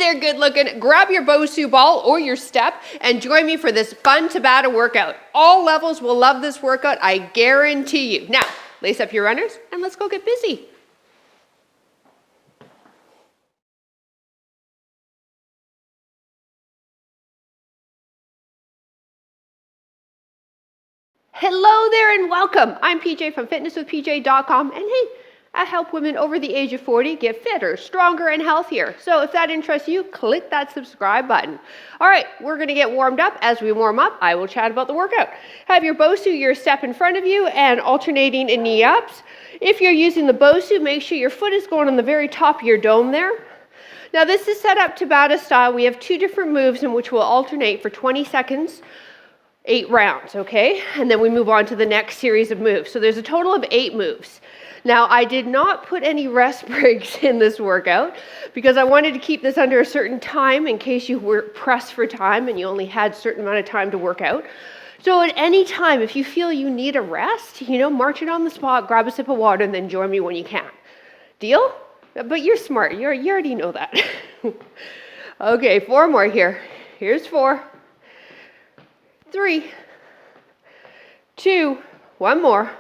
there, good looking. Grab your BOSU ball or your step and join me for this fun Tabata workout. All levels will love this workout, I guarantee you. Now, lace up your runners and let's go get busy. Hello there and welcome. I'm PJ from fitnesswithpj.com, and hey, I help women over the age of 40 get fitter, stronger, and healthier. So if that interests you, click that subscribe button. All right, we're gonna get warmed up. As we warm up, I will chat about the workout. Have your BOSU, your step in front of you, and alternating in knee ups. If you're using the BOSU, make sure your foot is going on the very top of your dome there. Now this is set up Tabata style. We have 2 different moves in which we'll alternate for 20 seconds. 8 rounds, okay? And then we move on to the next series of moves. So there's a total of 8 moves. Now, I did not put any rest breaks in this workout because I wanted to keep this under a certain time in case you were pressed for time and you only had a certain amount of time to work out. So at any time, if you feel you need a rest, march it on the spot, grab a sip of water, and then join me when you can. Deal? But you're smart. You already know that. Okay, 4 more here. Here's 4. 3, 2, 1 more,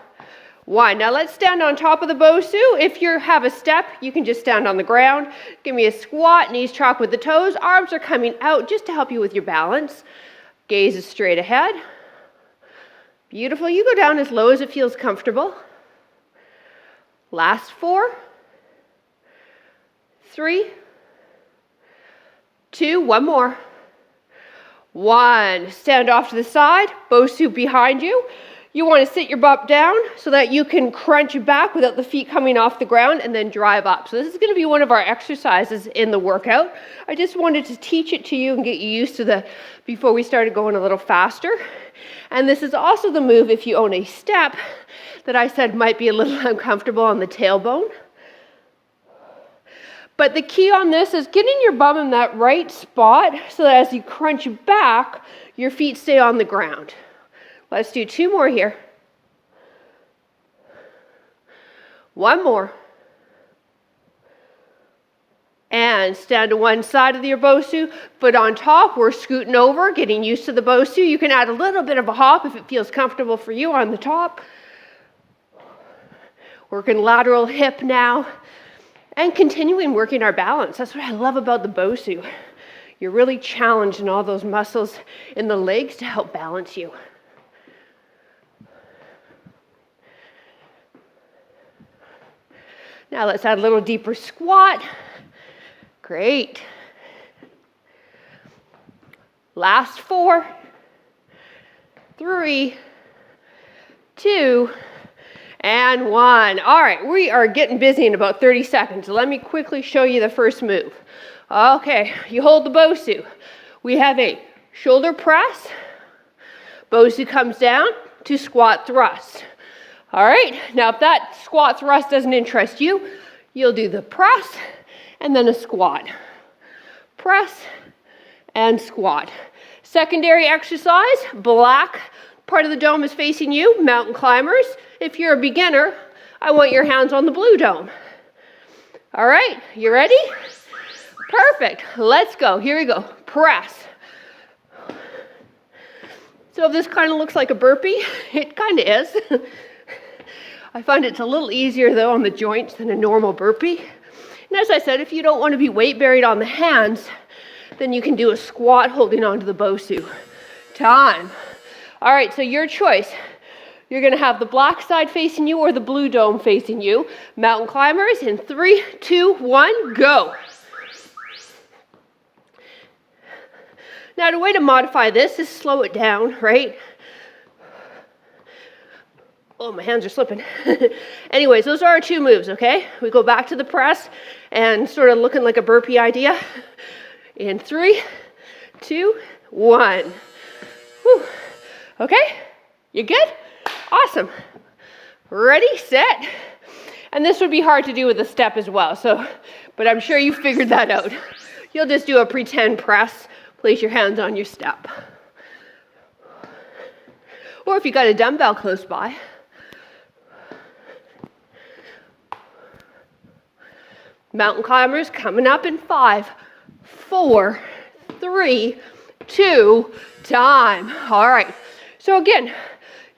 1. Now let's stand on top of the BOSU. If you have a step, you can just stand on the ground. Give me a squat, knees track with the toes. Arms are coming out just to help you with your balance. Gaze is straight ahead. Beautiful. You go down as low as it feels comfortable. Last 4, 3, 2, 1 more. 1. Stand off to the side, BOSU behind you. You want to sit your butt down so that you can crunch back without the feet coming off the ground and then drive up. So this is going to be one of our exercises in the workout. I just wanted to teach it to you and get you used to before we started going a little faster. And this is also the move if you own a step that I said might be a little uncomfortable on the tailbone. But the key on this is getting your bum in that right spot so that as you crunch back, your feet stay on the ground. Let's do 2 more here. 1 more. And stand to one side of your BOSU, foot on top. We're scooting over, getting used to the BOSU. You can add a little bit of a hop if it feels comfortable for you on the top. Working lateral hip now. And continuing working our balance. That's what I love about the BOSU. You're really challenging all those muscles in the legs to help balance you. Now let's add a little deeper squat. Great. Last 4, 3, 2, and 1. All right, we are getting busy in about 30 seconds. Let me quickly show you the first move. Okay, you hold the BOSU. We have a shoulder press. BOSU comes down to squat thrust. All right, now if that squat thrust doesn't interest you, you'll do the press and then a squat. Press and squat. Secondary exercise, black part of the dome is facing you, mountain climbers. If you're a beginner, I want your hands on the blue dome. All right, you ready? Perfect, let's go. Here we go, press. So if this kind of looks like a burpee, it kind of is. I find it's a little easier though on the joints than a normal burpee. And as I said, if you don't want to be weight buried on the hands, then you can do a squat holding onto the BOSU. Time. All right, so your choice. You're going to have the black side facing you or the blue dome facing you. Mountain climbers in 3, 2, 1, go. Now, the way to modify this is slow it down, right? Oh, my hands are slipping. Anyways, those are our 2 moves, okay? We go back to the press and sort of looking like a burpee idea. In 3, 2, 1. Whew. Okay, you good? Awesome. Ready, set. And this would be hard to do with a step as well, but I'm sure you figured that out. You'll just do a pretend press, place your hands on your step. Or if you got a dumbbell close by. Mountain climbers coming up in 5, 4, 3, 2, time. All right. So again,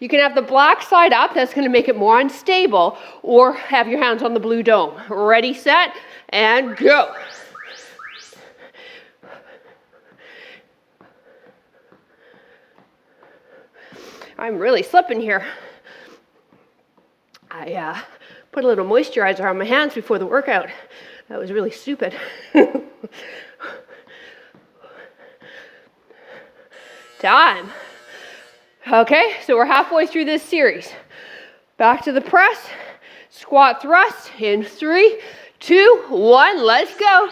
you can have the black side up. That's going to make it more unstable. Or have your hands on the blue dome. Ready, set, and go. I'm really slipping here. I put a little moisturizer on my hands before the workout. That was really stupid. Time. Okay, so we're halfway through this series. Back to the press, squat thrust in 3, 2, 1, let's go.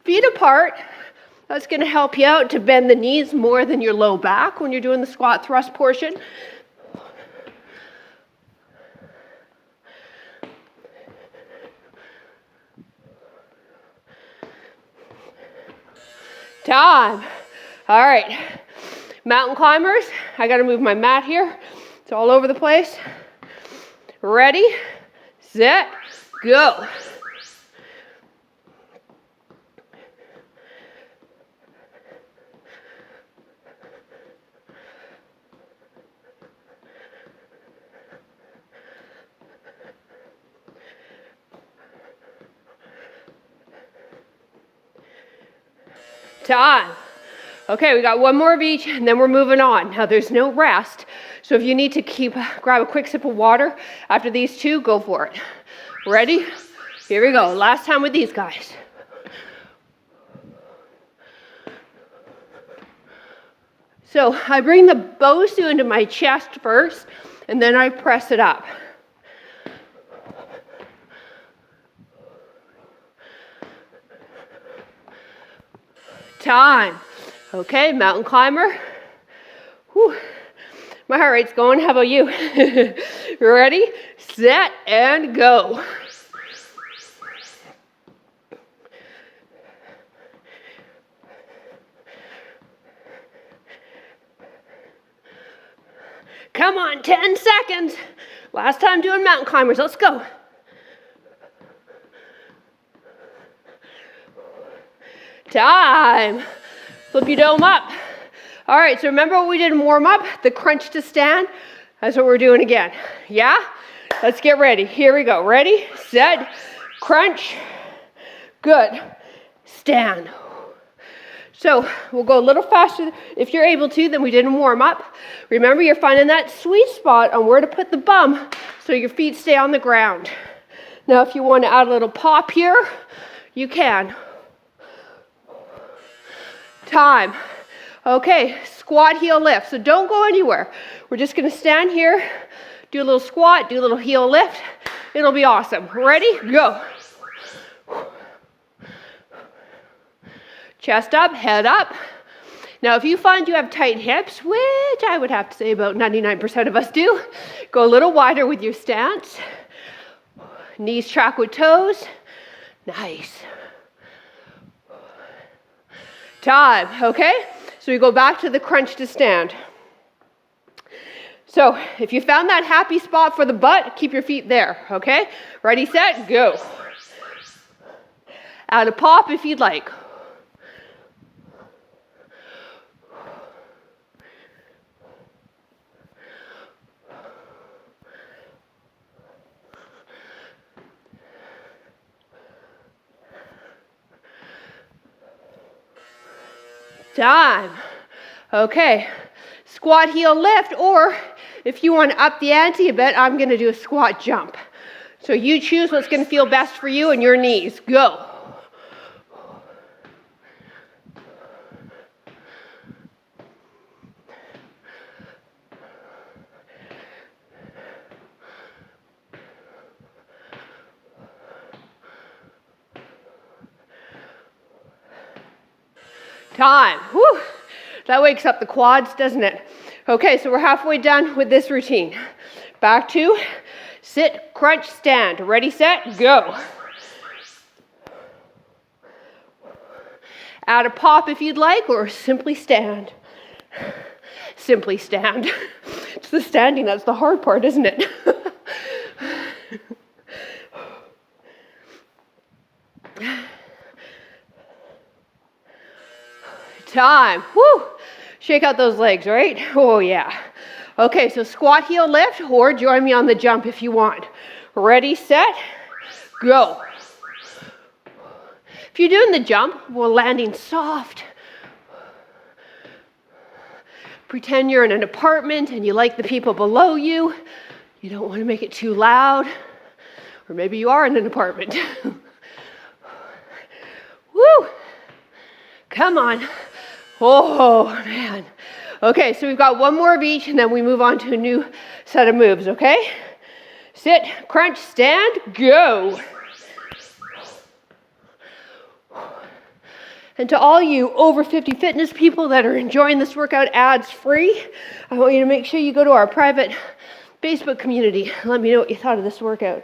Feet apart. That's going to help you out to bend the knees more than your low back when you're doing the squat thrust portion. Time. All right. Mountain climbers. I got to move my mat here. It's all over the place. Ready, set, go. Time. Okay, we got one more of each, and then we're moving on. Now, there's no rest, so if you need to grab a quick sip of water after these two, go for it. Ready? Here we go. Last time with these guys. So I bring the BOSU into my chest first, and then I press it up. Time. Okay, mountain climber. Whew. My heart rate's going. How about you? Ready, set, and go. Come on, 10 seconds. Last time doing mountain climbers. Let's go. Time. Flip your dome up. All right, so remember what we did in warm up? The crunch to stand. That's what we're doing again. Yeah? Let's get ready. Here we go. Ready, set, crunch. Good. Stand. So we'll go a little faster if you're able to than we did in warm up. Remember, you're finding that sweet spot on where to put the bum so your feet stay on the ground. Now, if you want to add a little pop here, you can. Time. Okay, squat, heel lift. So don't go anywhere. We're just going to stand here, do a little squat, do a little heel lift. It'll be awesome. Ready? Go. Chest up, head up. Now, if you find you have tight hips, which I would have to say about 99% of us do, go a little wider with your stance. Knees track with toes. Nice. Time, okay? So we go back to the crunch to stand. So if you found that happy spot for the butt, keep your feet there, okay? Ready, set, go. Add a pop if you'd like. Time. Okay, squat, heel lift, or if you want to up the ante a bit, I'm going to do a squat jump. So you choose what's going to feel best for you and your knees. Go. Time. Whew. That wakes up the quads, doesn't it? Okay, so we're halfway done with this routine. Back to sit, crunch, stand. Ready, set, go. Add a pop if you'd like, or simply stand. Simply stand. It's the standing that's the hard part, isn't it? Time. Woo! Shake out those legs, right? Oh, yeah. Okay, so squat, heel, lift, or join me on the jump if you want. Ready, set, go. If you're doing the jump, we're landing soft. Pretend you're in an apartment and you like the people below you. You don't want to make it too loud. Or maybe you are in an apartment. Woo! Come on. Oh, man. Okay, so we've got one more of each, and then we move on to a new set of moves, okay? Sit, crunch, stand, go. And to all you over 50 fitness people that are enjoying this workout ads free, I want you to make sure you go to our private Facebook community. Let me know what you thought of this workout.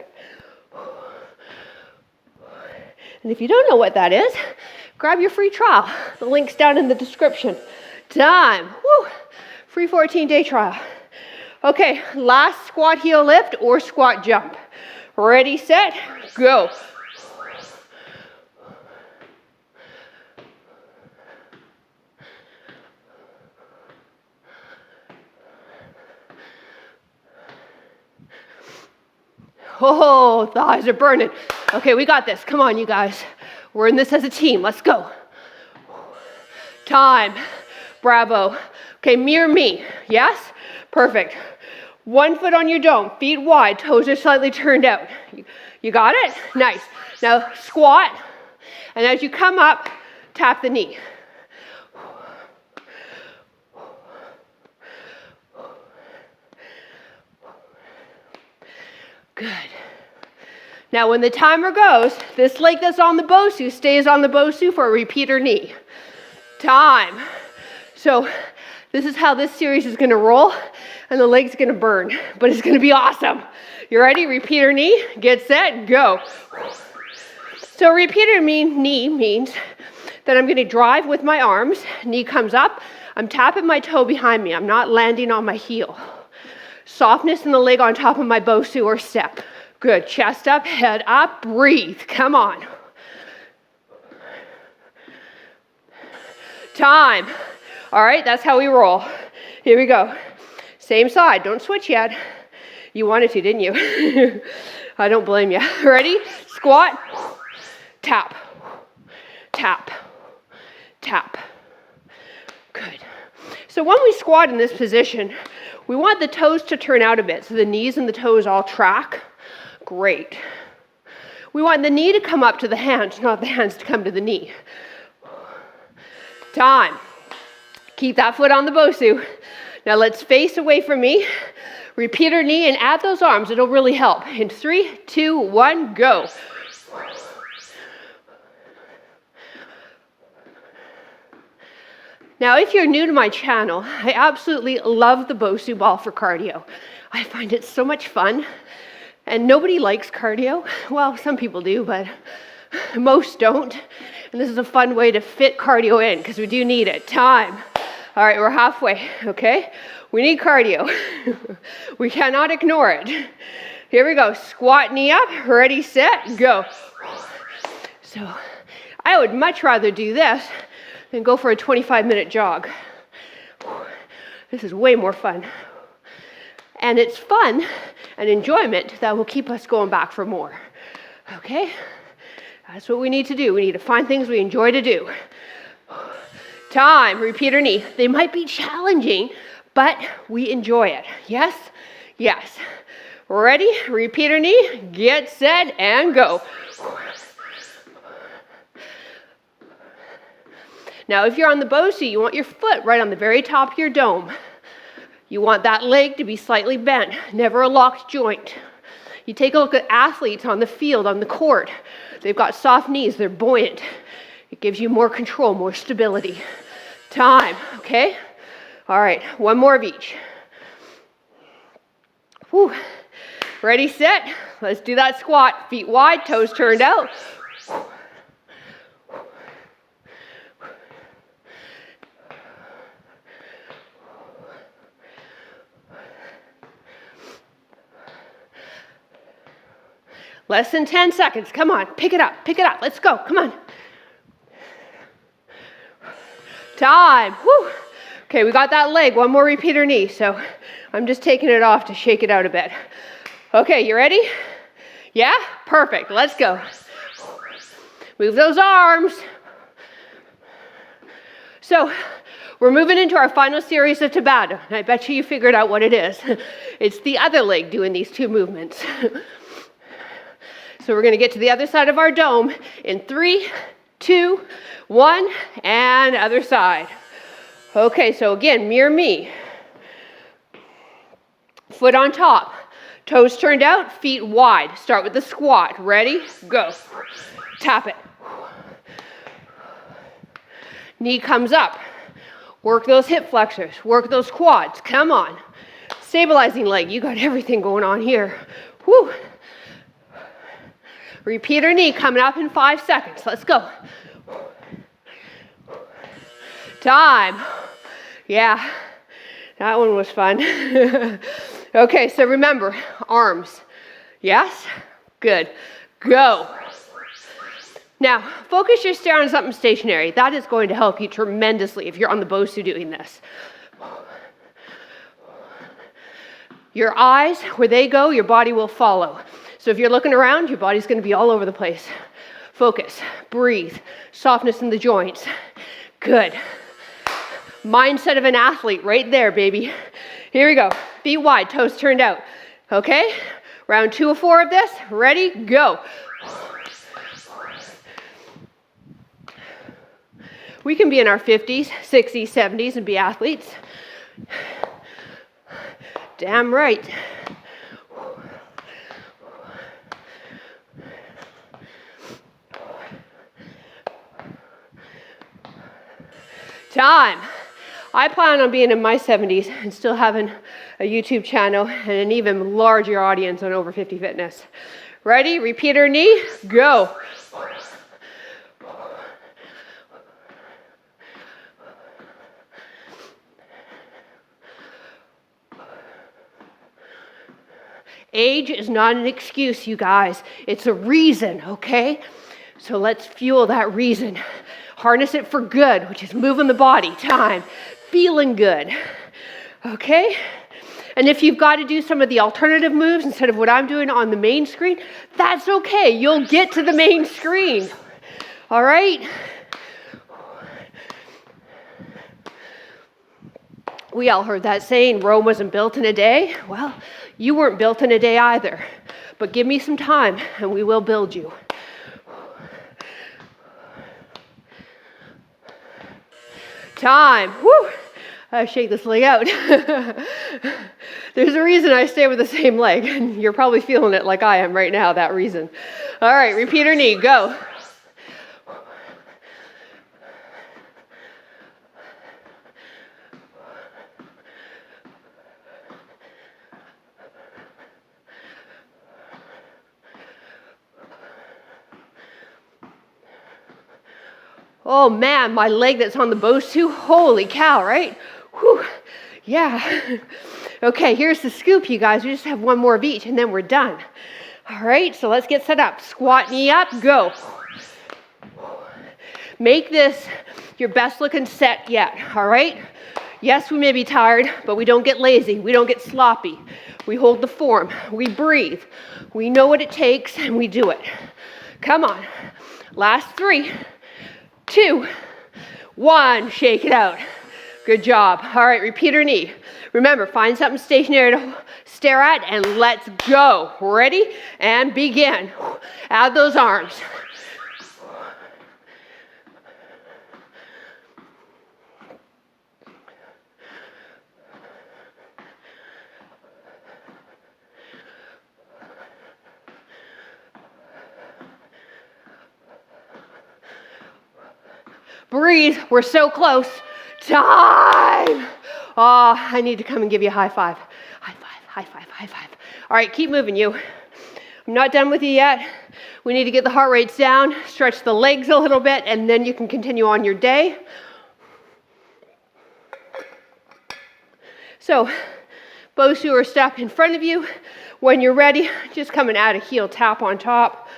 And if you don't know what that is, grab your free trial. The link's down in the description. Time. Woo. Free 14-day trial. Okay, last squat, heel, lift, or squat, jump. Ready, set, go. Oh, thighs are burning. Okay, we got this. Come on, you guys. We're in this as a team. Let's go. Time. Bravo. Okay, mirror me. Yes? Perfect. 1 foot on your dome, feet wide, toes are slightly turned out. You got it? Nice. Now squat, and as you come up, tap the knee. Good. Now when the timer goes, this leg that's on the BOSU stays on the BOSU for a repeater knee. Time. So this is how this series is going to roll, and the leg's going to burn, but it's going to be awesome. You ready? Repeater knee, get set, go. So repeater knee means that I'm going to drive with my arms, knee comes up, I'm tapping my toe behind me, I'm not landing on my heel. Softness in the leg on top of my BOSU or step. Good, chest up, head up, breathe, come on. Time. All right, that's how we roll. Here we go. Same side, don't switch yet. You wanted to, didn't you? I don't blame you. Ready? Squat, tap, tap, tap. Good. So when we squat in this position, we want the toes to turn out a bit, so the knees and the toes all track. Great. We want the knee to come up to the hands, not the hands to come to the knee. Time. Keep that foot on the BOSU. Now let's face away from me. Repeater knee and add those arms. It'll really help. In 3, 2, 1, go. Now, if you're new to my channel, I absolutely love the BOSU ball for cardio. I find it so much fun. And nobody likes cardio. Well, some people do, but most don't. And this is a fun way to fit cardio in because we do need it. Time. All right, we're halfway, okay? We need cardio. We cannot ignore it. Here we go. Squat, knee up, ready, set, go. So I would much rather do this than go for a 25-minute jog. This is way more fun. And it's fun and enjoyment that will keep us going back for more. Okay? That's what we need to do. We need to find things we enjoy to do. Time, repeater knee. They might be challenging, but we enjoy it. Yes? Yes. Ready? Repeater knee, get set, and go. Now, if you're on the BOSU, you want your foot right on the very top of your dome. You want that leg to be slightly bent, never a locked joint. You take a look at athletes on the field, on the court. They've got soft knees, they're buoyant. It gives you more control, more stability. Time, okay? All right, one more of each. Whew. Ready, set. Let's do that squat. Feet wide, toes turned out. Less than 10 seconds. Come on, pick it up, pick it up. Let's go, come on. Time. Woo. Okay, we got that leg. One more repeater knee. So I'm just taking it off to shake it out a bit. Okay, you ready? Yeah? Perfect. Let's go. Move those arms. So we're moving into our final series of Tabata. And I bet you figured out what it is. It's the other leg doing these two movements. So we're going to get to the other side of our dome in 3, 2, 1, and other side. Okay, so again, mirror me. Foot on top, toes turned out, feet wide. Start with the squat. Ready? Go. Tap it. Knee comes up. Work those hip flexors. Work those quads. Come on. Stabilizing leg. You got everything going on here. Woo. Repeater knee coming up in 5 seconds. Let's go. Time. Yeah, that one was fun. Okay, so remember, arms. Yes? Good. Go. Now, focus your stare on something stationary. That is going to help you tremendously if you're on the BOSU doing this. Your eyes, where they go, your body will follow. So if you're looking around, your body's going to be all over the place. Focus, breathe, softness in the joints. Good. Mindset of an athlete right there, baby. Here we go. Feet wide, toes turned out. Okay? Round 2 of 4 of this. Ready? Go. We can be in our 50s, 60s, 70s and be athletes. Damn right. Time. I plan on being in my 70s and still having a YouTube channel and an even larger audience on Over 50 Fitness. Ready? Repeater knee. Go. Age is not an excuse, you guys. It's a reason, okay? So let's fuel that reason. Harness it for good, which is moving the body. Time. Feeling good. Okay? And if you've got to do some of the alternative moves instead of what I'm doing on the main screen, that's okay. You'll get to the main screen. All right? We all heard that saying, Rome wasn't built in a day. Well, you weren't built in a day either. But give me some time and we will build you. Time. Woo! I shake this leg out. There's a reason I stay with the same leg, and you're probably feeling it like I am right now, that reason. All right, repeater knee, go. Oh man, my leg that's on the BOSU, holy cow, right? Whew, yeah. Okay, here's the scoop, you guys. We just have one more of each and then we're done. All right, so let's get set up. Squat, knee up, go. Make this your best looking set yet, all right? Yes, we may be tired, but we don't get lazy. We don't get sloppy. We hold the form. We breathe. We know what it takes and we do it. Come on. Last 3, 2, 1, shake it out. Good job. All right, repeater knee. Remember, find something stationary to stare at and let's go. Ready? And begin. Add those arms. Breathe. We're so close. Time. Oh, I need to come and give you a high five. High five, high five, high five. All right, keep moving, you. I'm not done with you yet. We need to get the heart rates down, stretch the legs a little bit, and then you can continue on your day. So BOSU or step in front of you. When you're ready, just come and add a heel tap on top,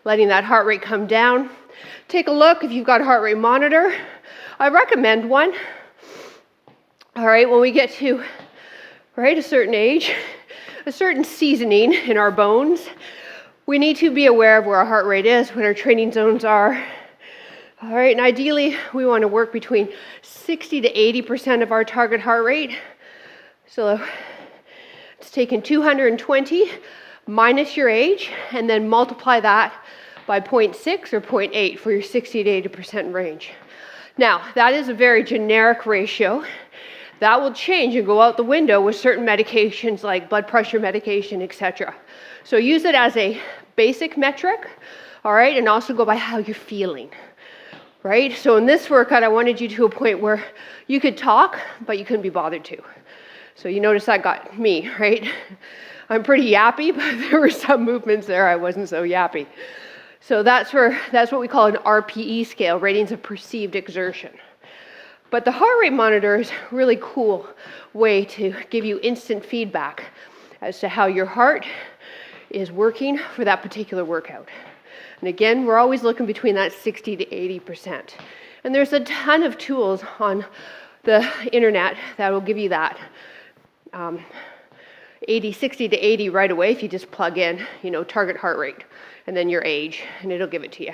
letting that heart rate come down. Take a look if you've got a heart rate monitor. I recommend one. All right, when we get to a certain age, a certain seasoning in our bones, we need to be aware of where our heart rate is, what our training zones are. All right, and ideally, we want to work between 60 to 80% of our target heart rate. So it's taking 220 minus your age, and then multiply that by 0.6 or 0.8 for your 60 to 80% range. Now, that is a very generic ratio. That will change and go out the window with certain medications like blood pressure medication, etc. So use it as a basic metric, all right, and also go by how you're feeling, right? So in this workout, I wanted you to a point where you could talk, but you couldn't be bothered to. So you notice that got me, right? I'm pretty yappy, but there were some movements there I wasn't so yappy. So that's what we call an RPE scale, ratings of perceived exertion. But the heart rate monitor is a really cool way to give you instant feedback as to how your heart is working for that particular workout. And again, we're always looking between that 60 to 80%. And there's a ton of tools on the internet that will give you that 60 to 80 right away if you just plug in, target heart rate and then your age, and it'll give it to you.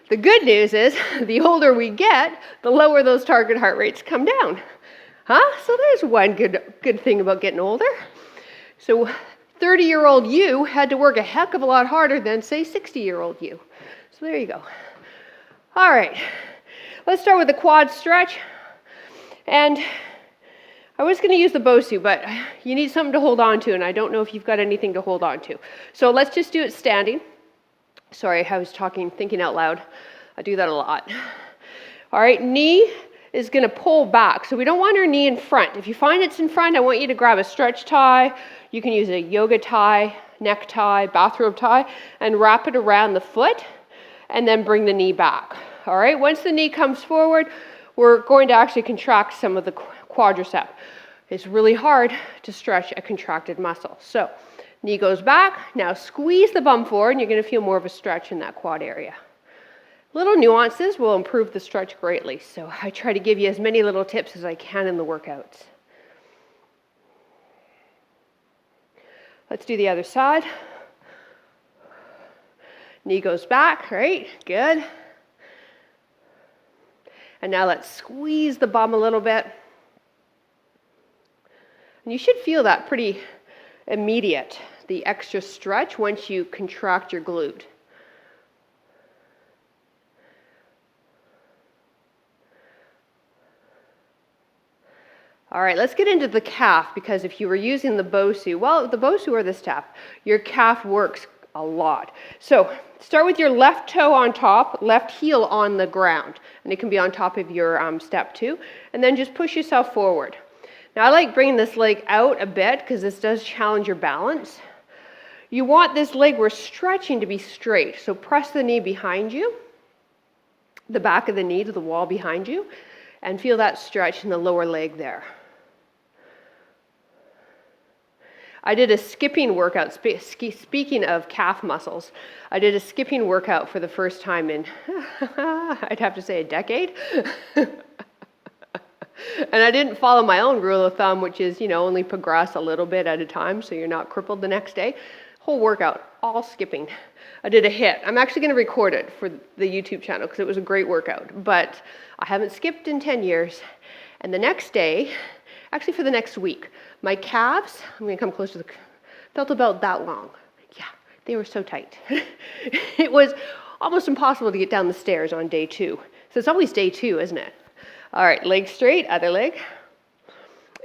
The good news is, the older we get, the lower those target heart rates come down. So there's one good thing about getting older. So 30-year-old you had to work a heck of a lot harder than, say, 60-year-old you. So there you go. All right, let's start with the quad stretch. And I was going to use the BOSU, but you need something to hold on to, and I don't know if you've got anything to hold on to. So let's just do it standing. Sorry, I was thinking out loud. I do that a lot. All right, knee is going to pull back. So we don't want our knee in front. If you find it's in front, I want you to grab a stretch tie. You can use a yoga tie, neck tie, bathrobe tie, and wrap it around the foot, and then bring the knee back. All right, once the knee comes forward, we're going to actually contract some of the quadricep. It's really hard to stretch a contracted muscle. So knee goes back. Now squeeze the bum forward, and you're going to feel more of a stretch in that quad area. Little nuances will improve the stretch greatly. So I try to give you as many little tips as I can in the workouts. Let's do the other side. Knee goes back, right? Good. And now let's squeeze the bum a little bit. And you should feel that pretty immediate, the extra stretch once you contract your glute. All right, let's get into the calf, because if you were using the BOSU, well, the BOSU or the step, your calf works a lot. So start with your left toe on top, left heel on the ground, and it can be on top of your step too, and then just push yourself forward. Now I like bringing this leg out a bit because this does challenge your balance. You want this leg we're stretching to be straight, so press the knee behind you, the back of the knee to the wall behind you, and feel that stretch in the lower leg there. I did a skipping workout, speaking of calf muscles, I did a skipping workout for the first time in, I'd have to say, a decade. And I didn't follow my own rule of thumb, which is, only progress a little bit at a time so you're not crippled the next day. Whole workout, all skipping. I did a HIIT. I'm actually going to record it for the YouTube channel because it was a great workout. But I haven't skipped in 10 years. And the next day, actually for the next week, my calves, I'm going to come close to felt about that long. Yeah, they were so tight. It was almost impossible to get down the stairs on day 2. So it's always day 2, isn't it? All right, leg straight, other leg.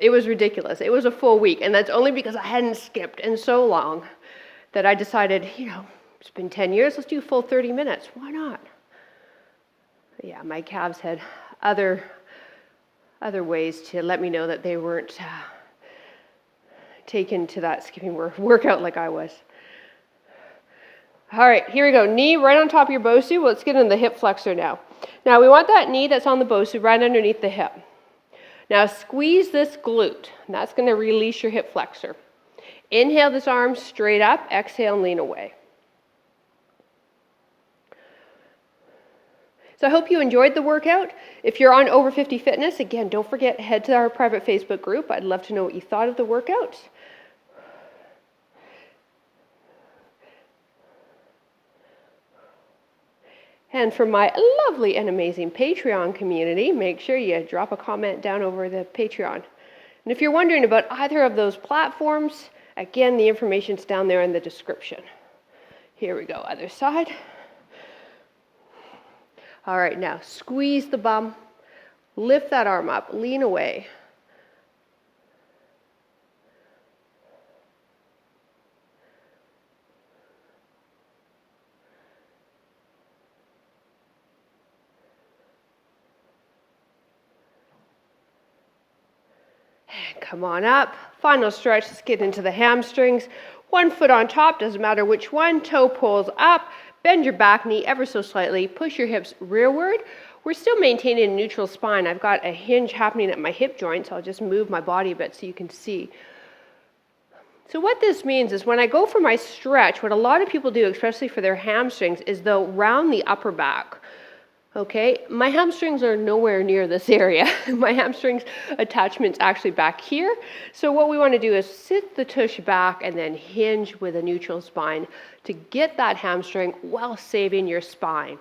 It was ridiculous. It was a full week, and that's only because I hadn't skipped in so long that I decided, it's been 10 years, let's do a full 30 minutes. Why not? But yeah, my calves had other ways to let me know that they weren't taken to that skipping workout like I was. All right, here we go. Knee right on top of your BOSU. Let's get in the hip flexor now. Now we want that knee that's on the BOSU right underneath the hip. Now squeeze this glute, and that's going to release your hip flexor. Inhale this arm straight up, exhale and lean away. So I hope you enjoyed the workout. If you're on Over 50 Fitness, again, don't forget, head to our private Facebook group. I'd love to know what you thought of the workout. And for my lovely and amazing Patreon community, make sure you drop a comment down over the Patreon. And if you're wondering about either of those platforms, again, the information's down there in the description. Here we go, other side. All right, now squeeze the bum, lift that arm up, lean away. And come on up. Final stretch, let's get into the hamstrings. One foot on top, doesn't matter which one, toe pulls up. Bend your back knee ever so slightly. Push your hips rearward. We're still maintaining a neutral spine. I've got a hinge happening at my hip joint, so I'll just move my body a bit so you can see. So what this means is when I go for my stretch, what a lot of people do, especially for their hamstrings, is they'll round the upper back. Okay, my hamstrings are nowhere near this area. My hamstrings attachment's actually back here. So what we want to do is sit the tush back and then hinge with a neutral spine to get that hamstring while saving your spine.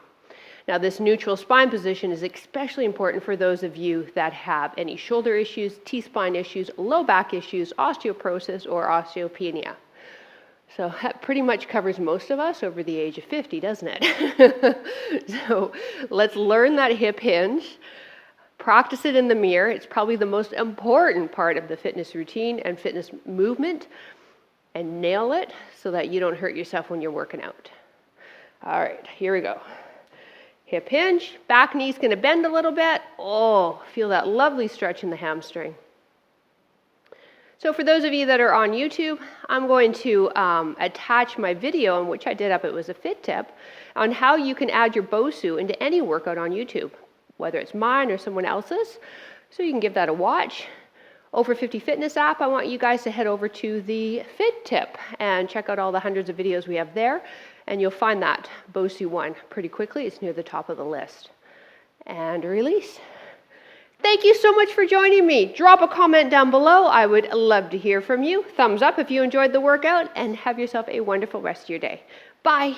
Now this neutral spine position is especially important for those of you that have any shoulder issues, T-spine issues, low back issues, osteoporosis, or osteopenia. So that pretty much covers most of us over the age of 50, doesn't it? So let's learn that hip hinge, practice it in the mirror. It's probably the most important part of the fitness routine and fitness movement, and nail it so that you don't hurt yourself when you're working out. All right, here we go. Hip hinge, back knee's going to bend a little bit. Oh, feel that lovely stretch in the hamstring. So for those of you that are on YouTube, I'm going to attach my video in which I did up, it was a fit tip, on how you can add your BOSU into any workout on YouTube, whether it's mine or someone else's. So you can give that a watch. Over 50 Fitness app, I want you guys to head over to the fit tip and check out all the hundreds of videos we have there. And you'll find that BOSU one pretty quickly. It's near the top of the list. And release. Thank you so much for joining me. Drop a comment down below. I would love to hear from you. Thumbs up if you enjoyed the workout, and have yourself a wonderful rest of your day. Bye.